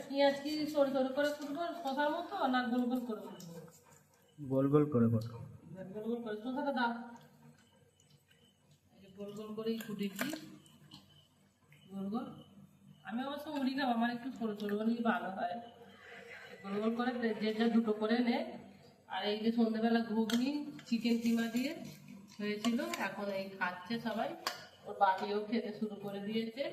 পেঁয়াজ কি সরু সরু করে কুটবো শশার মতো, না গোল গোল করে কুটবো? গোল গোল করে কত? গোল গোল করে শশাটা দাও। এই যে গোল গোল করেই কুটেছি, গোল গোল। আমি অবশ্য মুড়ি খাবো, আমার একটু সরু সরু হলেই ভালো হয়। গোল গোল করে যে যা দুটো করে নে। আর এই যে সন্ধ্যেবেলা ঘুগনি চিকেন কিমা দিয়ে হয়েছিল, এখন এই খাচ্ছে সবাই। ওর বাড়িও খেতে শুরু করে দিয়েছে।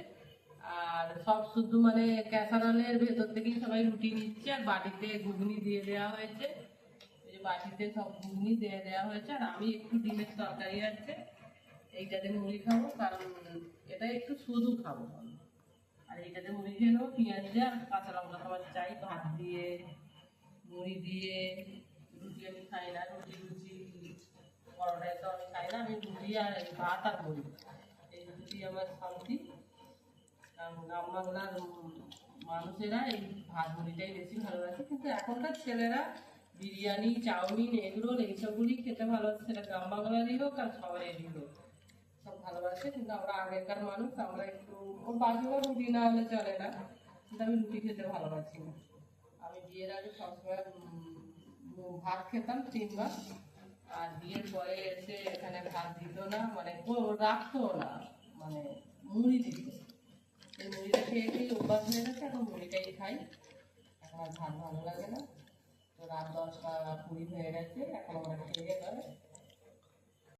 আর সব শুধু মানে ক্যাসারোলের ভেতর থেকেই সবাই রুটি নিচ্ছে, আর বাটিতে ঘুগনি দিয়ে দেওয়া হয়েছে। এই যে বাটিতে সব ঘুগনি দিয়ে দেওয়া হয়েছে, আর আমি একটু ডিমের তরকারি আছে এইটাতে মুড়ি খাবো, কারণ এটা একটু শুধু খাবো। আর এইটাতে মুড়ি খেয়ে নেবো, পেঁয়াজ দিয়ে আর কাঁচা লঙ্কা খাবার চাই, ভাত দিয়ে মুড়ি দিয়ে। রুটি আমি খাই না, রুটি পরোটায় তো আমি খাই না, আমি রুটি আর ভাত আর মুড়ি, এই দুটি আমার শান্তি। কারণ গ্রাম বাংলার মানুষেরা এই ভাত মুড়িটাই বেশি ভালোবাসে, কিন্তু এখনকার ছেলেরা বিরিয়ানি চাউমিন এগরোল এইসবগুলি খেতে ভালোবাসে, সেটা গ্রাম বাংলারই হোক আর শহরেরই হোক, সব ভালোবাসে। কিন্তু আমরা আগেকার মানুষ, আমরা একটু ওর বাজুও রুটি না হলে চলে না, কিন্তু আমি রুটি খেতে ভালোবাসি না। আমি বিয়ের আগে সবসময় ভাত খেতাম 3 মাস, আর বিয়ের পরে এসে এখানে ভাত দিত না, মানে রাখতো না, মানে মুড়ি দিত। এই মুড়িটা খেয়ে খেয়ে অভ্যাস হয়ে গেছে, এখন মুড়িটাই খাই, এখন আর ভাত ভালো লাগে না। তো রাত 10টা 20 হয়ে গেছে, এখন আমরা খেয়ে যাবে।